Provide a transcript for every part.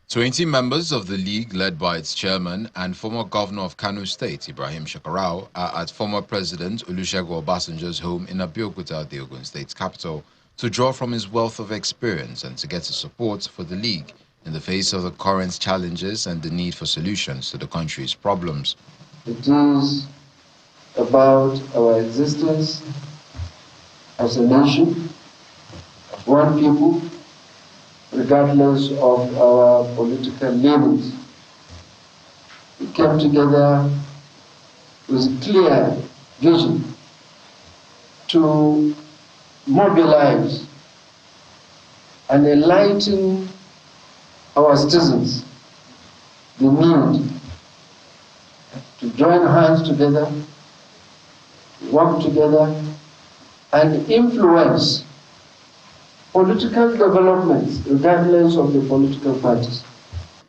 20 members of the League, led by its chairman and former governor of Kano State, Ibrahim Shekarau, are at former President Olusegun Obasanjo's home in Abeokuta, the Ogun State's capital, to draw from his wealth of experience and to get his support for the League in the face of the current challenges and the need for solutions to the country's problems. It is about our existence as a nation, as one people, regardless of our political leanings. We came together with a clear vision to mobilize and enlighten our citizens the need to join hands together, work together, and influence political developments regardless of the political parties.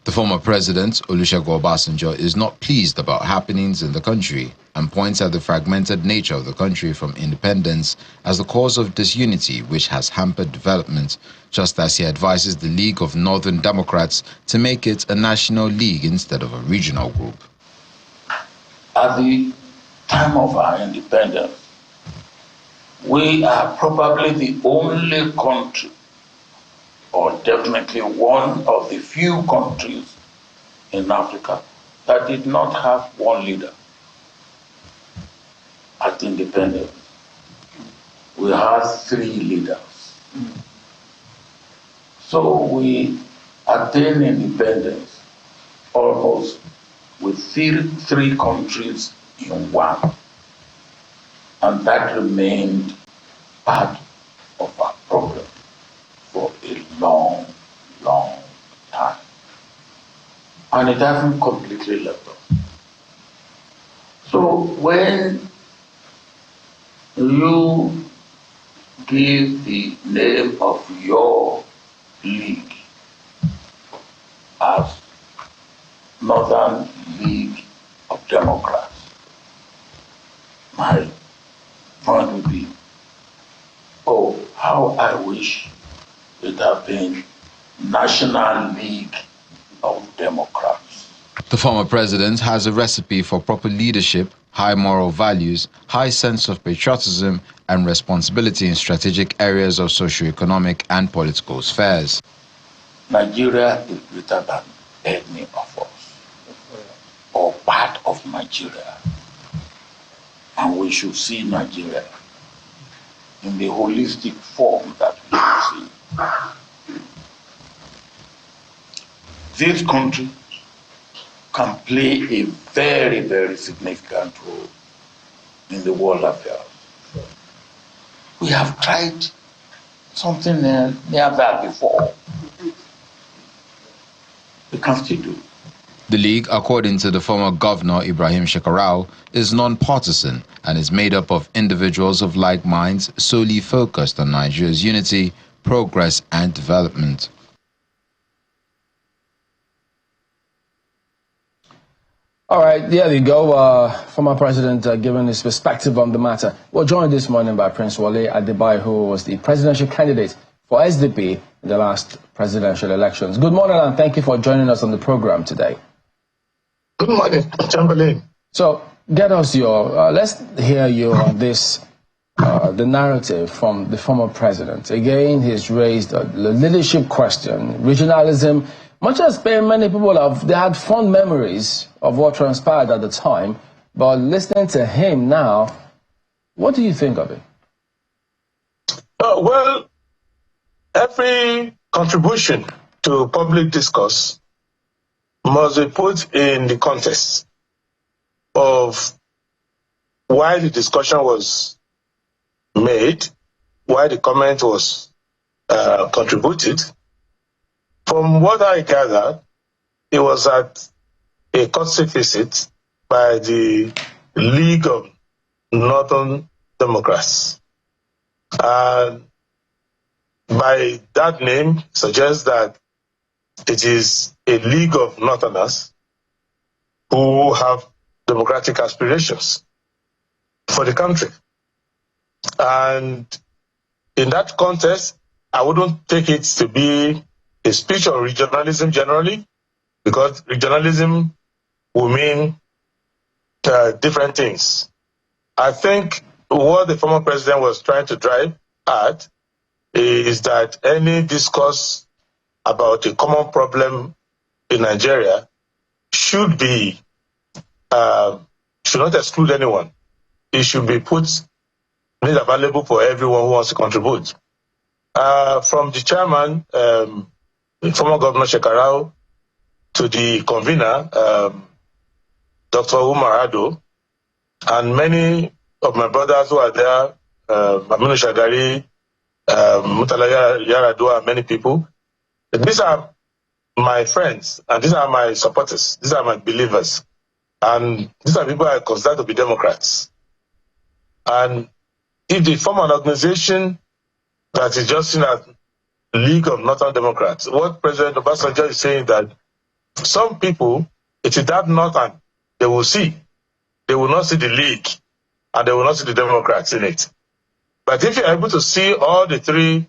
The former president, Olusegun Obasanjo, is not pleased about happenings in the country and points at the fragmented nature of the country from independence as the cause of disunity which has hampered development, just as he advises the League of Northern Democrats to make it a national league instead of a regional group. At the time of our independence, we are probably the only country, or definitely one of the few countries in Africa that did not have one leader at independence. We had 3 leaders. So we attained independence almost with three countries in one. And that remained part of our problem for a long, long time. And it hasn't completely left us. So when you give the name of your league as Northern League of Democrats, my point would be, oh, how I wish it had been National League of Democrats. The former president has a recipe for proper leadership, high moral values, high sense of patriotism, and responsibility in strategic areas of socio-economic and political spheres. Nigeria is greater than any of us, or part of Nigeria. And we should see Nigeria in the holistic form that we see. This country can play a very, very significant role in the world affairs. We have tried something near that before. We can still do it. The League, according to the former governor Ibrahim Shekarau, is non-partisan and is made up of individuals of like minds solely focused on Nigeria's unity, progress and development. All right, there you go. Former president giving his perspective on the matter. We're joined this morning by Pres'l Adebayo, who was the presidential candidate for SDP in the last presidential elections. Good morning, and thank you for joining us on the program today. Good morning, Chamberlain. So, get us your, let's hear you on this, the narrative from the former president. Again, he's raised the leadership question, regionalism. Much as many people they had fond memories of what transpired at the time, but listening to him now, what do you think of it? Well, every contribution to public discourse must be put in the context of why the discussion was made, why the comment was contributed. From what I gathered, it was at a courtesy visit by the League of Northern Democrats. And by that name suggests that it is a League of Northerners who have democratic aspirations for the country. And in that context, I wouldn't take it to be a speech on regionalism generally, because regionalism will mean different things. I think what the former president was trying to drive at is that any discourse about a common problem in Nigeria should not exclude anyone. It should be made available for everyone who wants to contribute. From the chairman, the former Governor Shekarau, to the convener, Dr. Umar Ado, and many of my brothers who are there, Aminu Shagari, Mutala Yaradua, many people. These are my friends, and these are my supporters. These are my believers. And these are people I consider to be Democrats. And if they form an organization that is just seen as League of Northern Democrats, what President Obasanjo is saying that some people, it is that Northern they will see. They will not see the League, and they will not see the Democrats in it. But if you're able to see all the three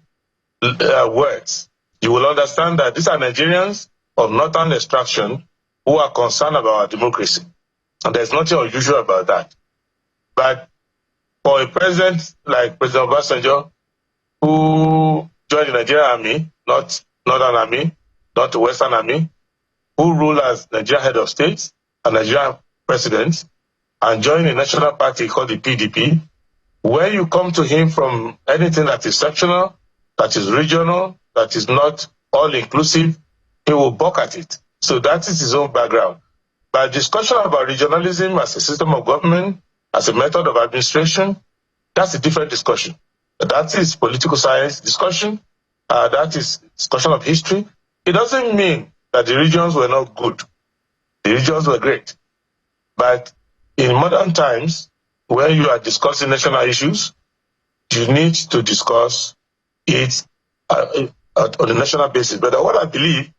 words, you will understand that these are Nigerians of Northern extraction who are concerned about our democracy. And there's nothing unusual about that. But for a president like President Obasanjo, who joined the Nigerian Army, not Northern Army, not the Western Army, who ruled as Nigerian head of state and Nigerian president, and joined a national party called the PDP, when you come to him from anything that is sectional, that is regional, that is not all-inclusive, he will balk at it. So that is his own background. But discussion about regionalism as a system of government, as a method of administration, that's a different discussion. That is political science discussion. That is discussion of history. It doesn't mean that the regions were not good. The regions were great. But in modern times, when you are discussing national issues, you need to discuss it on a national basis. But what I believe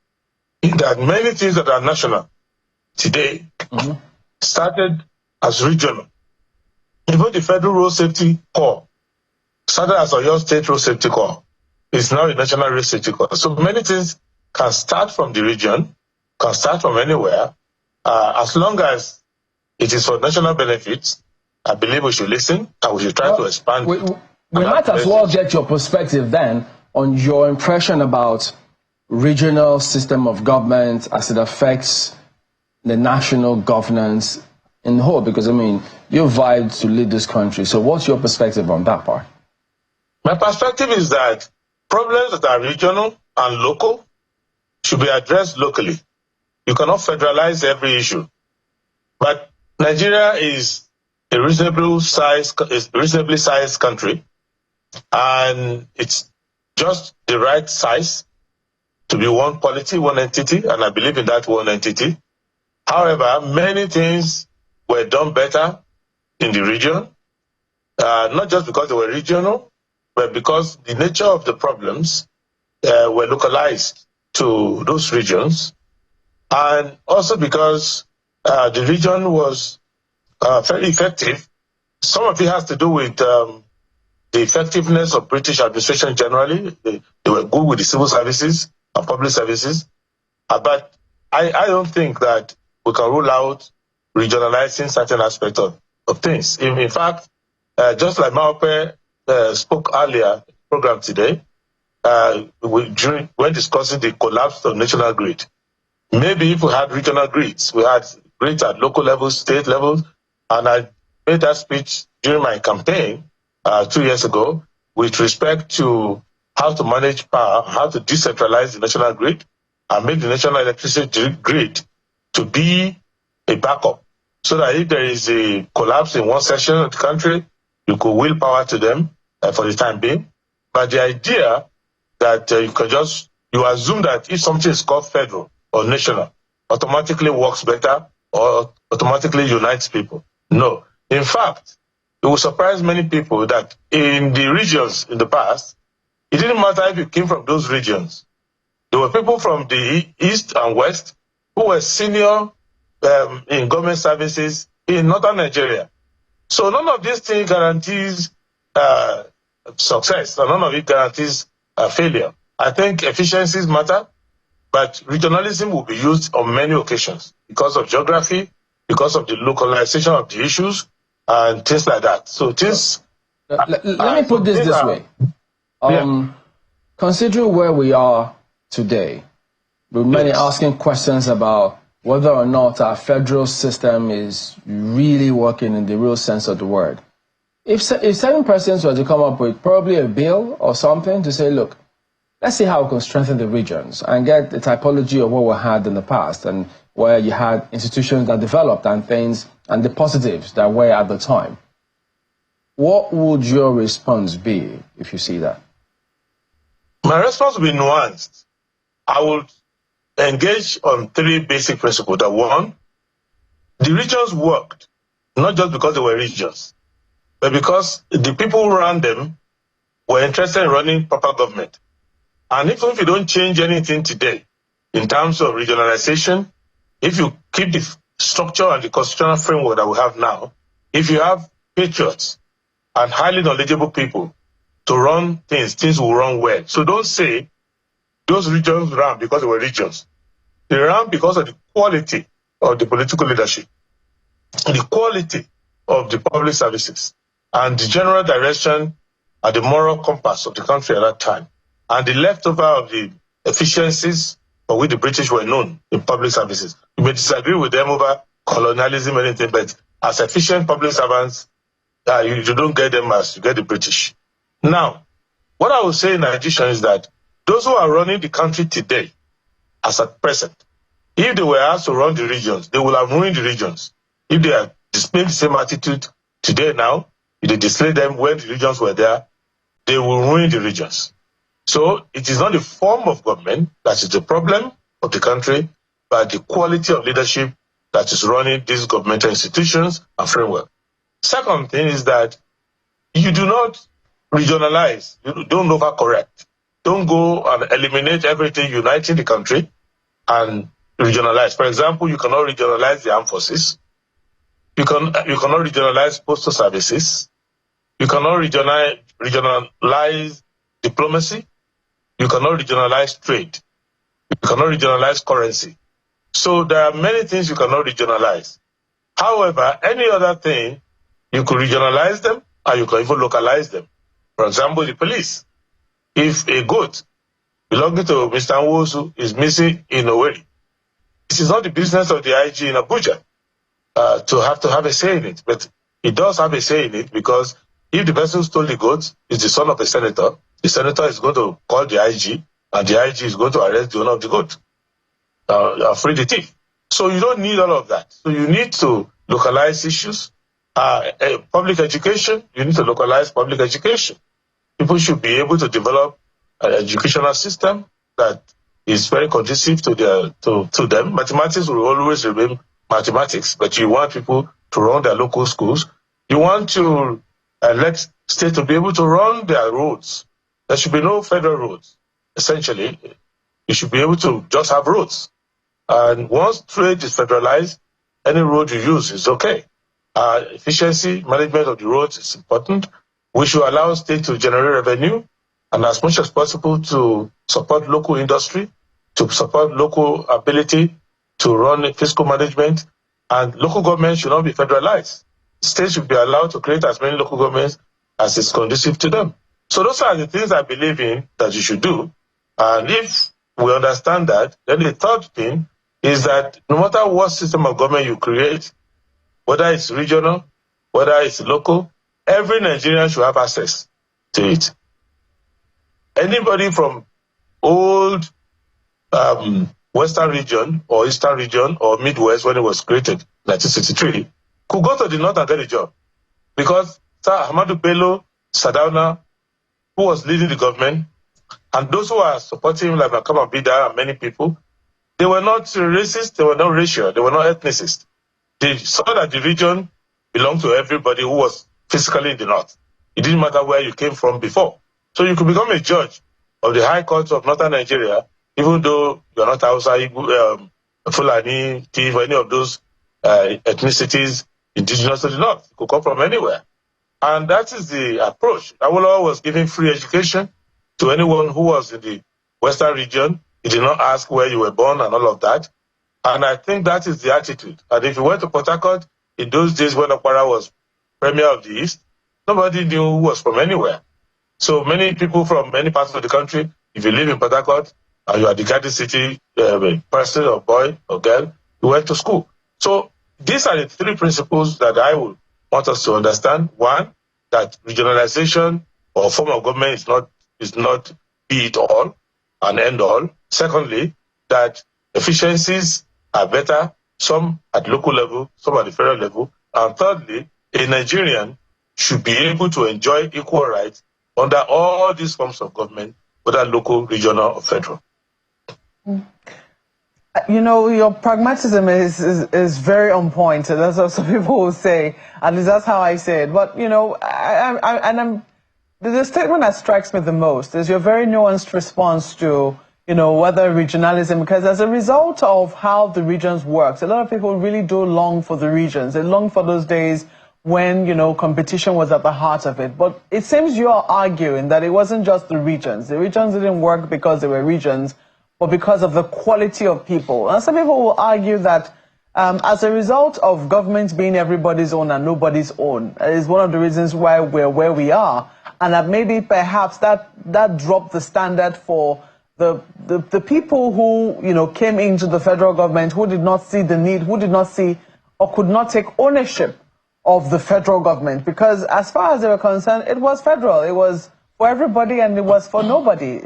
is that many things that are national today started as regional. Even the Federal Road Safety Corps started as Oyo State Road Safety Corps. It's now a National Road Safety Corps. So many things can start from the region, can start from anywhere, as long as it is for national benefits. I believe we should listen and we should try to expand. We might as well get your perspective then on your impression about regional system of government as it affects the national governance in whole, because I mean, you vowed to lead this country. So what's your perspective on that part? My perspective is that problems that are regional and local should be addressed locally. You cannot federalize every issue. But Nigeria is a reasonably sized country, and it's just the right size to be one polity, one entity, and I believe in that one entity. However, many things were done better in the region, not just because they were regional, but because the nature of the problems were localized to those regions, and also because the region was very effective. Some of it has to do with the effectiveness of British administration generally. They were good with the civil services and public services. But I don't think that we can rule out regionalizing certain aspects of things. In fact, just like Maope spoke earlier in the program today, when discussing the collapse of national grid, maybe if we had regional grids, we had grids at local levels, state levels, and I made that speech during my campaign 2 years ago with respect to how to manage power, how to decentralize the national grid, and make the national electricity grid to be a backup, so that if there is a collapse in one section of the country, you could will power to them for the time being. But the idea that you assume that if something is called federal or national, automatically works better or automatically unites people. No. In fact, it will surprise many people that in the regions in the past, it didn't matter if you came from those regions. There were people from the east and west who were senior in government services in northern Nigeria. So none of these things guarantees success, and none of it guarantees failure. I think efficiencies matter, But regionalism will be used on many occasions because of geography, because of the localization of the issues, and things like that. So this... Let me put this way. Considering where we are today, with many asking questions about whether or not our federal system is really working in the real sense of the word. If 7 persons were to come up with probably a bill or something to say, look, let's see how we can strengthen the regions and get the typology of what we had in the past and where you had institutions that developed and things and the positives that were at the time. What would your response be if you see that? My response will be nuanced. I would engage on 3 basic principles. That one, the regions worked, not just because they were regions, but because the people who ran them were interested in running proper government. And even if you don't change anything today in terms of regionalization, if you keep the structure and the constitutional framework that we have now, if you have patriots and highly knowledgeable people to run things, things will run well. So don't say those regions ran because they were regions. They ran because of the quality of the political leadership, the quality of the public services, and the general direction and the moral compass of the country at that time, and the leftover of the efficiencies for which the British were known in public services. You may disagree with them over colonialism or anything, but as efficient public servants, you don't get them as you get the British. Now, what I will say in addition is that those who are running the country today, as at present, if they were asked to run the regions, they will have ruined the regions. If they are displaying the same attitude today now, if they display them when the regions were there, they will ruin the regions. So it is not the form of government that is the problem of the country, but the quality of leadership that is running these governmental institutions and framework. Second thing is that you do not regionalize, you don't overcorrect. Don't go and eliminate everything uniting the country and regionalize. For example, you cannot regionalize the armed forces. You cannot regionalize postal services. You cannot regionalize diplomacy. You cannot regionalize trade. You cannot regionalize currency. So there are many things you cannot regionalize. However, any other thing, you could regionalize them and you can even localize them. For example, the police. If a goat belonging to Mr. Nwosu is missing in Owerri, this is not the business of the IG in Abuja to have a say in it. But it does have a say in it because if the person who stole the goat is the son of a senator, the senator is going to call the IG, and the IG is going to arrest the owner of the goat, free the thief. So you don't need all of that. So you need to localize issues. Public education, you need to localize public education. People should be able to develop an educational system that is very conducive to them. Mathematics will always remain mathematics, but you want people to run their local schools. You want to let states to be able to run their roads. There should be no federal roads. Essentially, you should be able to just have roads. And once trade is federalized, any road you use is okay. Efficiency, management of the roads is important. We should allow states to generate revenue and as much as possible to support local industry, to support local ability to run fiscal management, and local governments should not be federalized. States should be allowed to create as many local governments as is conducive to them. So those are the things I believe in that you should do. And if we understand that, then the third thing is that no matter what system of government you create, whether it's regional, whether it's local, every Nigerian should have access to it. Anybody from old Western region or Eastern region or Midwest when it was created, 1963, could go to the North and get a job. Because Sir Ahmadu Bello Sardauna, who was leading the government, and those who are supporting him, like Makama Bida and many people, they were not racist, they were not racial, they were not ethnicist. They saw that the region belonged to everybody who was physically in the North. It didn't matter where you came from before. So you could become a judge of the High Court of Northern Nigeria, even though you're not Hausa, Fulani, Tiv, or any of those ethnicities indigenous to the North. You could come from anywhere. And that is the approach. Awolowo was giving free education to anyone who was in the Western region, He did not ask where you were born and all of that. And I think that is the attitude. And if you went to Port Harcourt in those days when Okpara was Premier of the East, nobody knew who was from anywhere. So many people from many parts of the country, if you live in Port Harcourt and you are the Garden City person or boy or girl, you went to school. So these are the three principles that I would want us to understand. One, that regionalization or form of government is not be it all and end all. Secondly, that efficiencies are better, some at local level, some at the federal level. And thirdly, a Nigerian should be able to enjoy equal rights under all these forms of government, whether local, regional, or federal. You know, your pragmatism is very on point. That's what some people will say. At least that's how I say it. But, you know, the statement that strikes me the most is your very nuanced response to, you know, whether regionalism, because as a result of how the regions works, a lot of people really do long for the regions. They long for those days when, you know, competition was at the heart of it. But it seems you are arguing that it wasn't just the regions. The regions didn't work because they were regions, but because of the quality of people. And some people will argue that as a result of government being everybody's own and nobody's own, is one of the reasons why we're where we are. And that maybe perhaps that dropped the standard for the people who, you know, came into the federal government, who did not see the need, who did not see or could not take ownership of the federal government. Because as far as they were concerned, it was federal. It was for everybody and it was for nobody.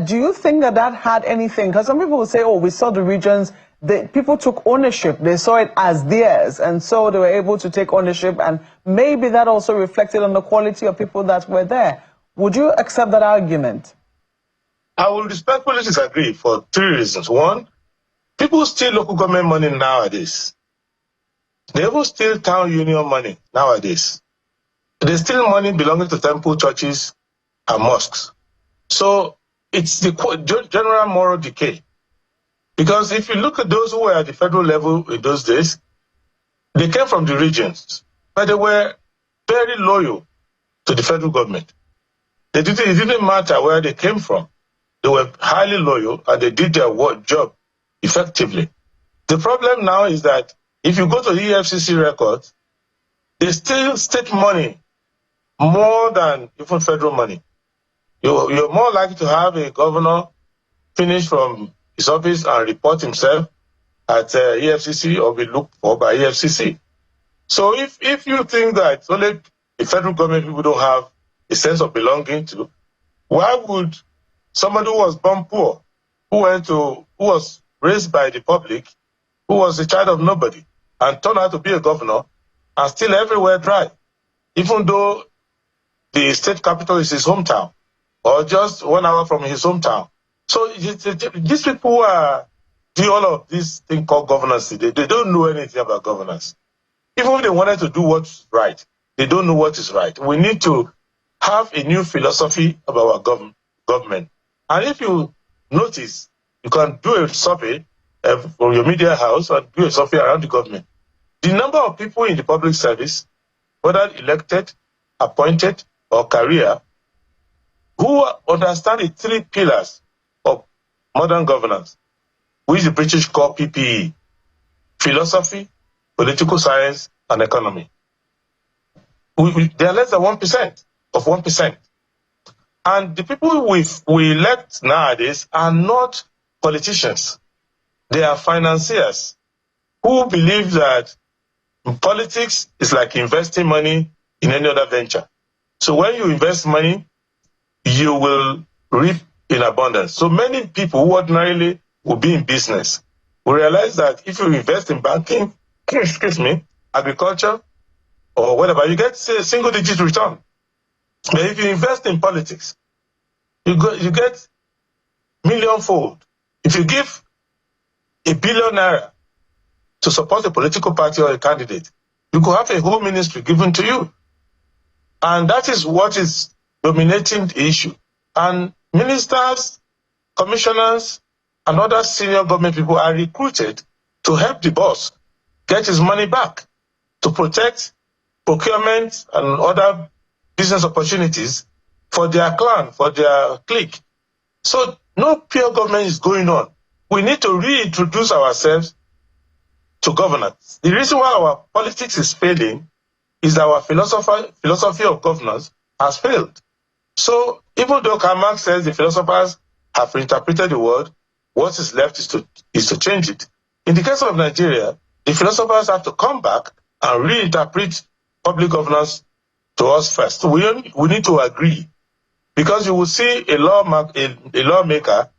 Do you think that had anything? Because some people will say, oh, we saw the regions, people took ownership, they saw it as theirs, and so they were able to take ownership, and maybe that also reflected on the quality of people that were there. Would you accept that argument? I will respectfully disagree for three reasons. One, people steal local government money nowadays. They even steal town union money nowadays. They steal money belonging to temple, churches, and mosques. So it's the general moral decay. Because if you look at those who were at the federal level in those days, they came from the regions, but they were very loyal to the federal government. It didn't matter where they came from. They were highly loyal and they did their job effectively. The problem now is that if you go to the EFCC records, they steal state money more than even federal money. You're more likely to have a governor finish from his office and report himself at EFCC or be looked for by EFCC. So if you think that only the federal government people don't have a sense of belonging to, why would somebody who was born poor, who was raised by the public, who was a child of nobody, and turned out to be a governor, and still everywhere dry, even though the state capital is his hometown, or just 1 hour from his hometown. So these people do all of this thing called governance. They don't know anything about governance. Even if they wanted to do what's right, they don't know what is right. We need to have a new philosophy about our government. And if you notice, you can do a survey from your media house and do a survey around the government. The number of people in the public service, whether elected, appointed, or career, who understand the three pillars of modern governance, which the British call PPE: philosophy, political science, and economy. They are less than 1% of 1%. And the people we elect nowadays are not politicians. They are financiers who believe that politics is like investing money in any other venture. So when you invest money, you will reap in abundance. So many people who ordinarily will be in business will realize that if you invest in banking, agriculture, or whatever, you get a single-digit return. But if you invest in politics, you get millionfold. If you give $1 billion to support a political party or a candidate, you could have a whole ministry given to you. And that is what is dominating the issue. And ministers, commissioners, and other senior government people are recruited to help the boss get his money back, to protect procurement and other business opportunities for their clan, for their clique. So no pure government is going on. We need to reintroduce ourselves to governance. The reason why our politics is failing is that our philosophy of governance has failed. So even though Karl Marx says the philosophers have interpreted the world, what is left is to change it. In the case of Nigeria, the philosophers have to come back and reinterpret public governance to us first. We need to agree, because you will see a lawmaker,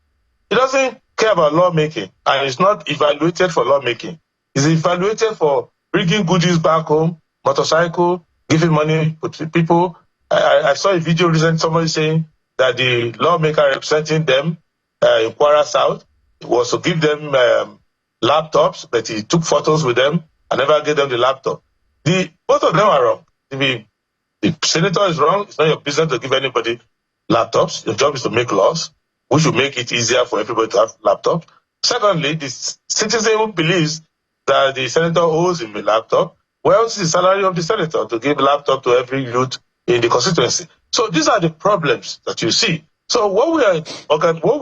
he doesn't care about lawmaking, and is not evaluated for lawmaking. He's evaluated for bringing goodies back home, motorcycle, giving money to people. I saw a video recently, somebody saying that the lawmaker representing them in Kwara South was to give them laptops, but he took photos with them and never gave them the laptop. Both of them are wrong. The senator is wrong. It's not your business to give anybody laptops. Your job is to make laws. We should make it easier for everybody to have laptops. Secondly, the citizen who believes that the senator owes him a laptop, well, it's the salary of the senator to give a laptop to every youth in the constituency. So these are the problems that you see. So what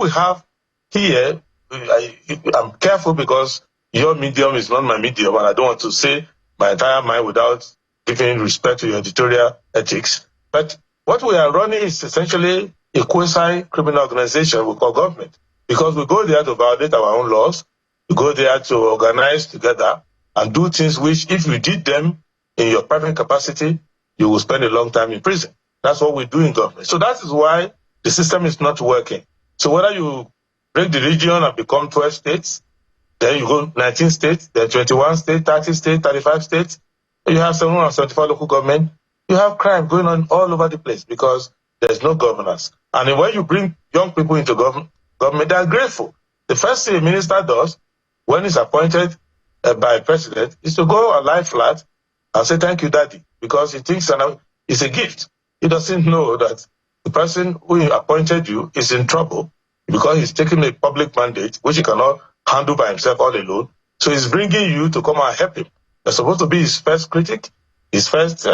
we have here, I'm careful because your medium is not my medium, and I don't want to say my entire mind without giving respect to your editorial ethics. But what we are running is essentially a quasi-criminal organization we call government, because we go there to violate our own laws. We go there to organize together and do things which, if you did them in your private capacity, you will spend a long time in prison. That's what we do in government. So that is why the system is not working. So whether you break the region and become 12 states, then you go 19 states, then 21 states, 30 states, 35 states, you have 775 local government, you have crime going on all over the place because there's no governance. And when you bring young people into government, they are grateful. The first thing a minister does when he's appointed by a president is to go and lie flat and say, thank you, daddy, because he thinks it's a gift. He doesn't know that the person who appointed you is in trouble because he's taking a public mandate, which he cannot handle by himself all alone. So he's bringing you to come and help him. You're supposed to be his first critic, his first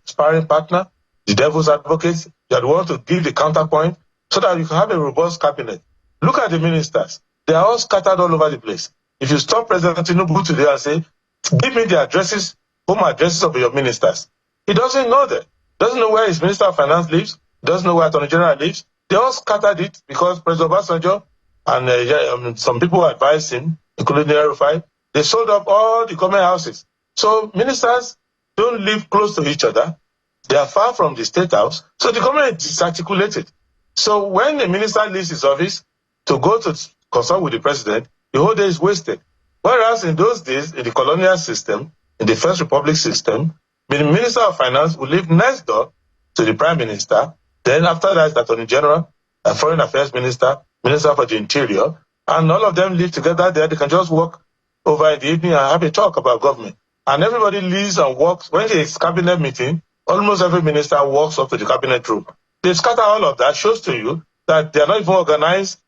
sparring partner, the devil's advocate. You are the one to give the counterpoint so that you can have a robust cabinet. Look at the ministers. They are all scattered all over the place. If you stop President Tinubu today and say, give me the addresses, home addresses of your ministers, he doesn't know them. Doesn't know where his Minister of Finance lives, doesn't know where Attorney General lives. They all scattered it because President Obasanjo and some people who advised him, including the Rufai, they sold up all the government houses. So ministers don't live close to each other. They are far from the State House. So the government is disarticulated. So when a minister leaves his office to go to consult with the president, the whole day is wasted. Whereas in those days, in the colonial system, in the First Republic system, the Minister of Finance would live next door to the Prime Minister. Then after that, the Attorney General, a Foreign Affairs Minister, Minister for the Interior, and all of them live together there. They can just walk over in the evening and have a talk about government. And everybody leaves and walks. When there is cabinet meeting, almost every minister walks up to the cabinet room. They scatter all of that, shows to you that they are not even organized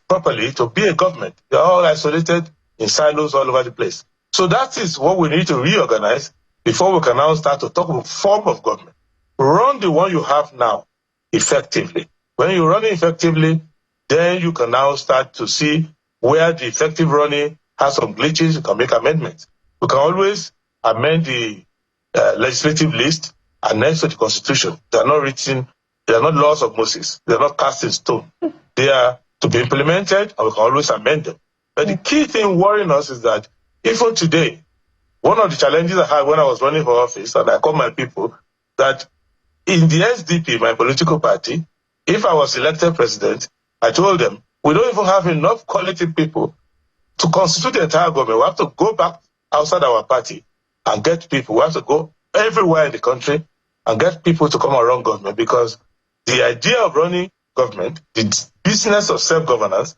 properly to be a government. They are all isolated in silos all over the place. So that is what we need to reorganize before we can now start to talk about form of government. Run the one you have now effectively. When you run it effectively, then you can now start to see where the effective running has some glitches. You can make amendments. We can always amend the legislative list and next to the Constitution. They are not written, they are not laws of Moses. They are not cast in stone. They are to be implemented, and we can always amend them. But the key thing worrying us is that even today, one of the challenges I had when I was running for office, and I called my people, that in the SDP, my political party, if I was elected president, I told them, we don't even have enough quality people to constitute the entire government. We have to go back outside our party and get people. We have to go everywhere in the country and get people to come around government, because the idea of running government, the business of self-governance,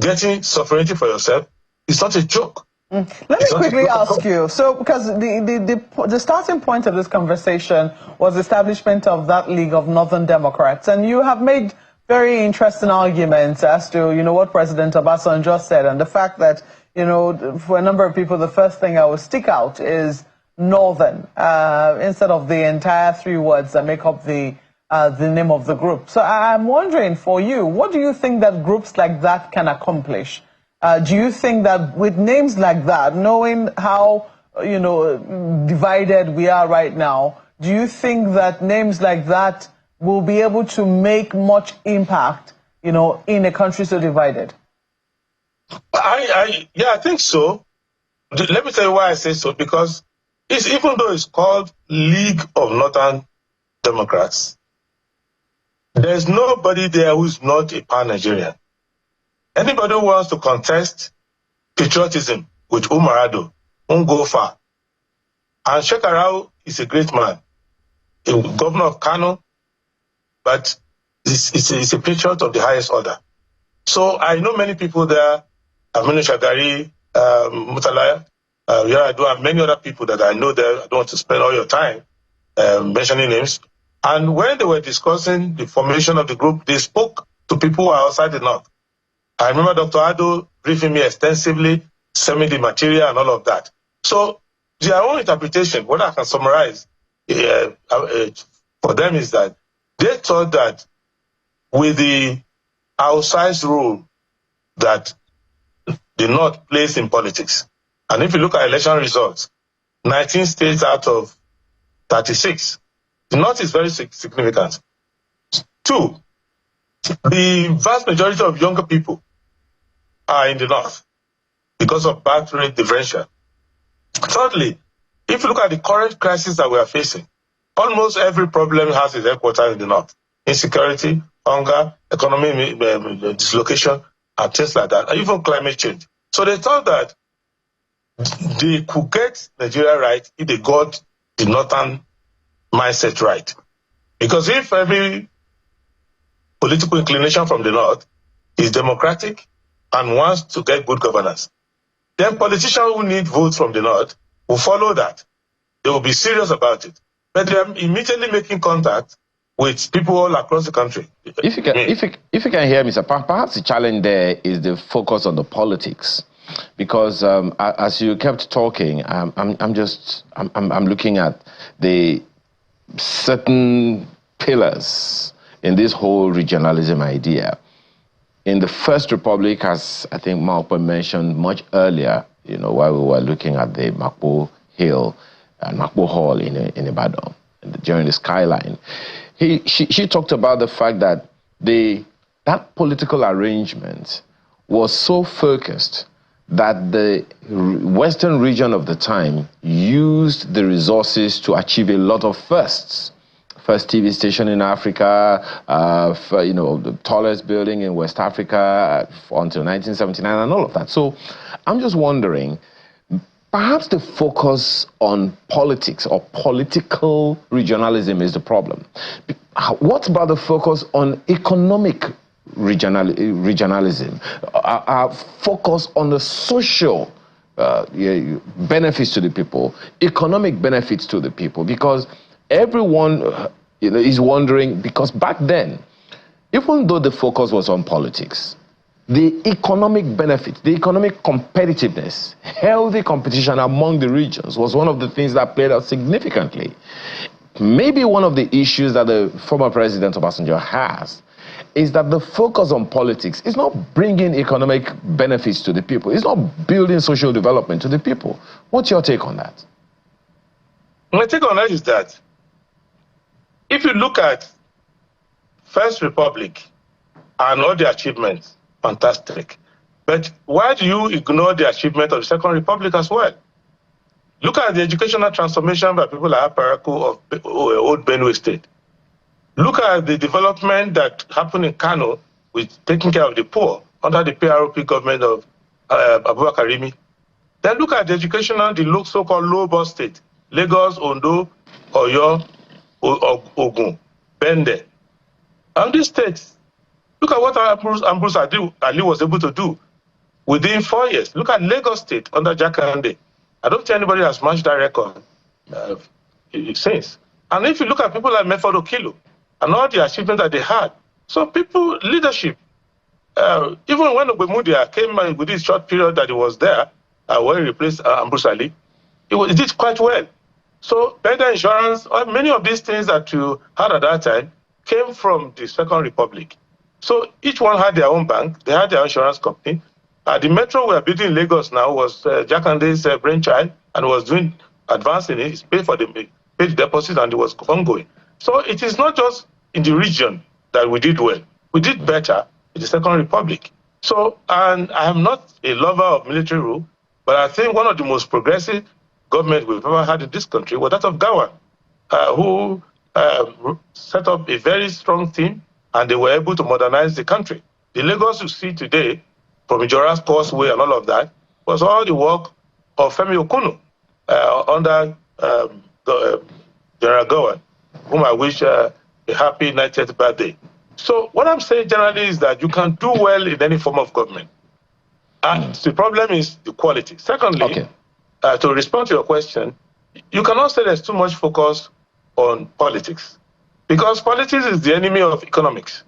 getting sovereignty for yourself, is not a joke. Let me quickly ask you, so because the starting point of this conversation was the establishment of that League of Northern Democrats, and you have made very interesting arguments as to, what President Obasanjo said, and the fact that, for a number of people, the first thing I would stick out is Northern, instead of the entire three words that make up the the name of the group. So I'm wondering, for you, what do you think that groups like that can accomplish? Do you think that with names like that, knowing how, divided we are right now, do you think that names like that will be able to make much impact, in a country so divided? Yeah, I think so. Let me tell you why I say so, because even though it's called League of Northern Democrats, there's nobody there who's not a pan-Nigerian. Anybody who wants to contest patriotism with Umarado won't go far. And Shekarau is a great man, a governor of Kano, but he's a patriot of the highest order. So I know many people there, Aminu Shagari, Mutalaya, Yaradu, and many other people that I know there. I don't want to spend all your time mentioning names. And when they were discussing the formation of the group, they spoke to people who are outside the North. I remember Dr. Ado briefing me extensively, sent me the material and all of that. So their own interpretation, what I can summarize for them is that they thought that with the outsized role that the North plays in politics, and if you look at election results, 19 states out of 36, the North is very significant. 2, the vast majority of younger people are in the North because of birth rate differential. Thirdly, if you look at the current crisis that we are facing, almost every problem has its headquarters in the North. Insecurity, hunger, economic dislocation, and things like that, and even climate change. So they thought that they could get Nigeria right if they got the Northern mindset right. Because if every political inclination from the North is democratic and wants to get good governance, then politicians who need votes from the North will follow that. They will be serious about it. But they are immediately making contact with people all across the country. If you can hear me, sir, perhaps the challenge there is the focus on the politics. Because as you kept talking, I'm looking at the certain pillars in this whole regionalism idea. In the First Republic, as I think Malpa mentioned much earlier, while we were looking at the Makbo Hill and Makbo Hall in Ibadan, during the skyline, she talked about the fact that that political arrangement was so focused that the Western region of the time used the resources to achieve a lot of firsts. First TV station in Africa, the tallest building in West Africa until 1979 and all of that. So I'm just wondering, perhaps the focus on politics or political regionalism is the problem. What about the focus on economic regionalism? Our focus on the social benefits to the people, economic benefits to the people, because everyone is wondering, because back then, even though the focus was on politics, the economic benefits, the economic competitiveness, healthy competition among the regions was one of the things that played out significantly. Maybe one of the issues that the former President Obasanjo has is that the focus on politics is not bringing economic benefits to the people. It's not building social development to the people. What's your take on that? My take on that is that if you look at First Republic and all the achievements, fantastic. But why do you ignore the achievement of the Second Republic as well? Look at the educational transformation by people like Aparaku of Old Benue State. Look at the development that happened in Kano with taking care of the poor under the PROP government of Abubakar Rimi. Then look at the educational, the so-called low-boss state, Lagos, Ondo, Oyo, Ogun, Bende. And these states, look at what Ambrose Ali was able to do within 4 years. Look at Lagos State under Jakande. I don't think anybody has matched that record since. And if you look at people like Method Okilo and all the achievements that they had, so people, leadership, even when Ogbemudia came with this short period that he was there, when he replaced Ambrose Ali, he did quite well. So better insurance, many of these things that you had at that time came from the Second Republic. So each one had their own bank, they had their insurance company. The metro we are building in Lagos now was Jakande's brainchild, and was advancing it. He paid the deposit, and it was ongoing. So it is not just in the region that we did well. We did better in the Second Republic. So, and I am not a lover of military rule, but I think one of the most progressive governments we've ever had in this country was that of Gawan, who set up a very strong team, and they were able to modernize the country. The Lagos you see today, from Ijora's Causeway and all of that, was all the work of Femi Okuno under General Gawan, whom I wish a happy 90th birthday. So what I'm saying generally is that you can do well in any form of government. And the problem is the quality. Secondly, to respond to your question, you cannot say there's too much focus on politics, because politics is the enemy of economics.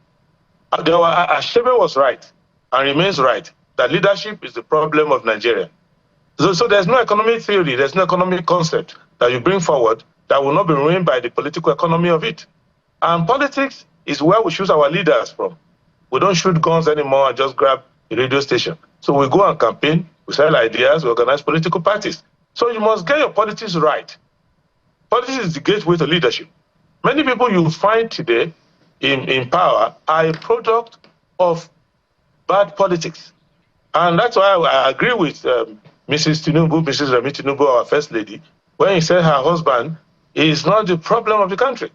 Ashebe was right and remains right that leadership is the problem of Nigeria. So there's no economic theory, there's no economic concept that you bring forward that will not be ruined by the political economy of it. And politics is where we choose our leaders from. We don't shoot guns anymore and just grab a radio station. So we go and campaign, we sell ideas, we organize political parties. So you must get your politics right. Politics is the gateway to leadership. Many people you find today in power are a product of bad politics. And that's why I agree with Mrs. Tinubu, Mrs. Remi Tinubu, our First Lady, when he said her husband is not the problem of the country.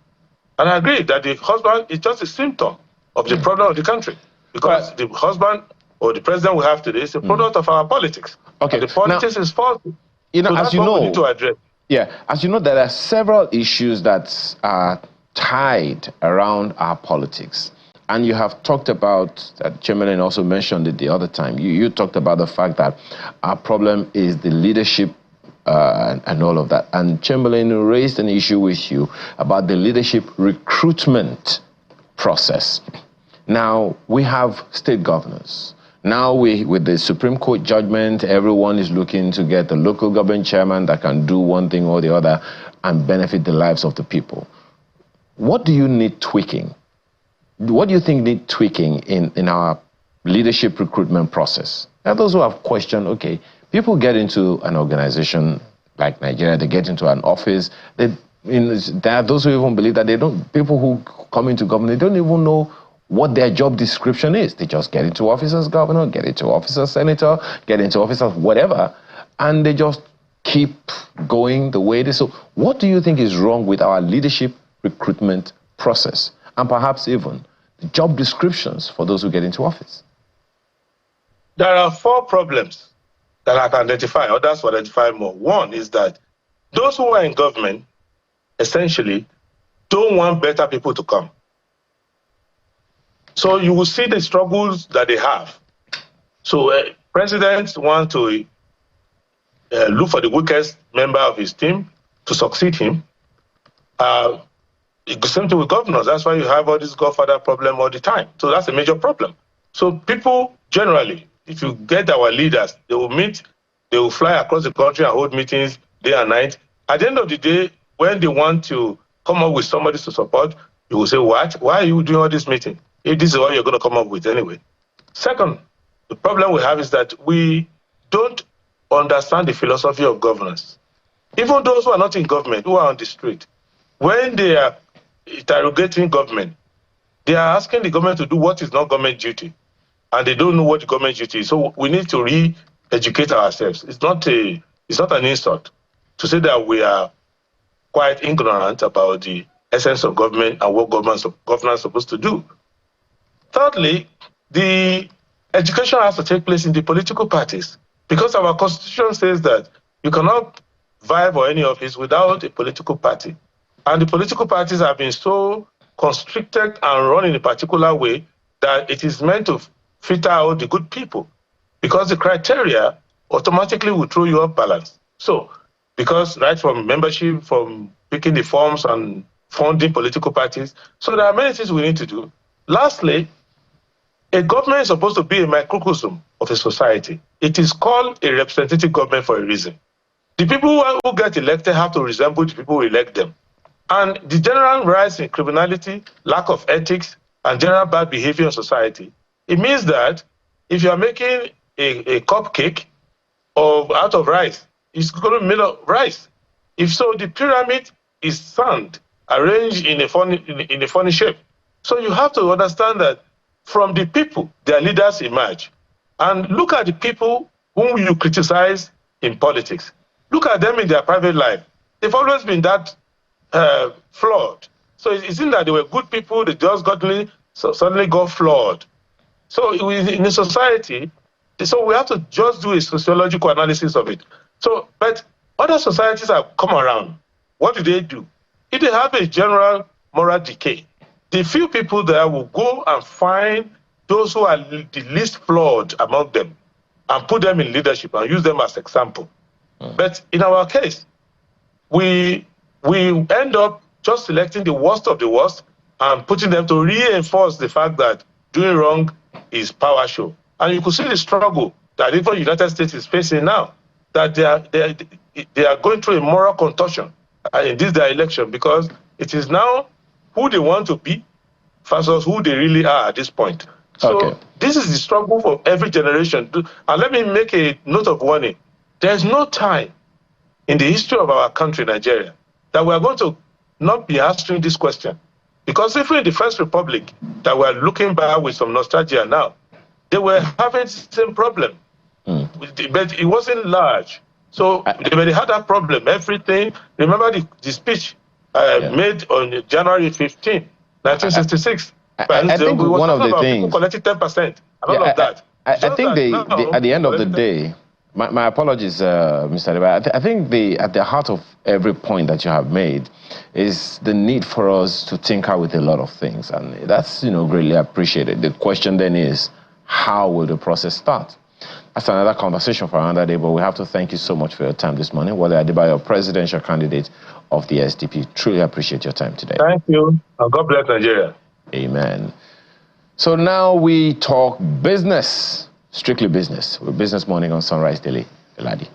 And I agree that the husband is just a symptom of the problem of the country, because the husband or the president we have today is a product of our politics. Okay, and the politics is faulty. You know, so as you know, we need to address. Yeah, as you know, there are several issues that are tied around our politics. And you have talked about, Chairman also mentioned it the other time, you talked about the fact that our problem is the leadership and all of that. And Chamberlain raised an issue with you about the leadership recruitment process. Now, we have state governors. Now, with the Supreme Court judgment, everyone is looking to get the local government chairman that can do one thing or the other and benefit the lives of the people. What do you need tweaking? What do you think need tweaking in our leadership recruitment process? There are those who have questioned, okay, people get into an organization like Nigeria, they get into an office, there are those who even believe that people who come into government, they don't even know what their job description is. They just get into office as governor, get into office as senator, get into office as whatever, and they just keep going the way it is. So what do you think is wrong with our leadership recruitment process, and perhaps even the job descriptions for those who get into office? There are 4 problems that I can identify, others will identify more. One is that those who are in government essentially don't want better people to come. So you will see the struggles that they have. So presidents want to look for the weakest member of his team to succeed him. The same thing with governors. That's why you have all this godfather problem all the time. So that's a major problem. So people generally, if you get our leaders, they will meet, they will fly across the country and hold meetings day and night. At the end of the day, when they want to come up with somebody to support, you will say, what? Why are you doing all this meeting? If this is what you're going to come up with anyway. Second, the problem we have is that we don't understand the philosophy of governance. Even those who are not in government, who are on the street, when they are interrogating government, they are asking the government to do what is not government duty, and they don't know what the government duty is. So we need to re-educate ourselves. It's not an insult to say that we are quite ignorant about the essence of government and what government is supposed to do. Thirdly, the education has to take place in the political parties, because our constitution says that you cannot vie for any office without a political party. And the political parties have been so constricted and run in a particular way that it is meant to filter out the good people, because the criteria automatically will throw you off balance. So, because right from membership, from picking the forms and funding political parties, so there are many things we need to do. Lastly, a government is supposed to be a microcosm of a society. It is called a representative government for a reason. The people who get elected have to resemble the people who elect them. And the general rise in criminality, lack of ethics, and general bad behavior in society, it means that if you are making a cupcake out of rice, it's going to be made of rice. If so, the pyramid is sand arranged in a funny shape. So you have to understand that from the people, their leaders emerge. And look at the people whom you criticize in politics. Look at them in their private life. They've always been that flawed. So it isn't that they were good people, they just suddenly got flawed. So in a society, so we have to just do a sociological analysis of it. So, but other societies have come around. What do? If they have a general moral decay, the few people there will go and find those who are the least flawed among them and put them in leadership and use them as example. But in our case, we end up just selecting the worst of the worst and putting them to reinforce the fact that doing wrong is power show. And you could see the struggle that even the United States is facing now, that they are going through a moral contortion in this their election, because it is now who they want to be versus who they really are at this point. So this is the struggle for every generation. And let me make a note of warning. There's no time in the history of our country, Nigeria, that we are going to not be answering this question. Because even in the First Republic, that we're looking back with some nostalgia now, they were having the same problem. But it wasn't large. So they had that problem. Everything. Remember the speech made on January 15, 1966. I think one of the things, collected 10% and all of that. I think at the end of the day, my apologies, Mr. Adeba. I think at the heart of every point that you have made is the need for us to tinker with a lot of things, and that's greatly appreciated. The question then is, how will the process start? That's another conversation for another day, but we have to thank you so much for your time this morning. Wale Adebayo, presidential candidate of the SDP. Truly appreciate your time today. Thank you, and God bless Nigeria. Amen. So now we talk business, strictly business, with Business Morning on Sunrise Daily. Eladi.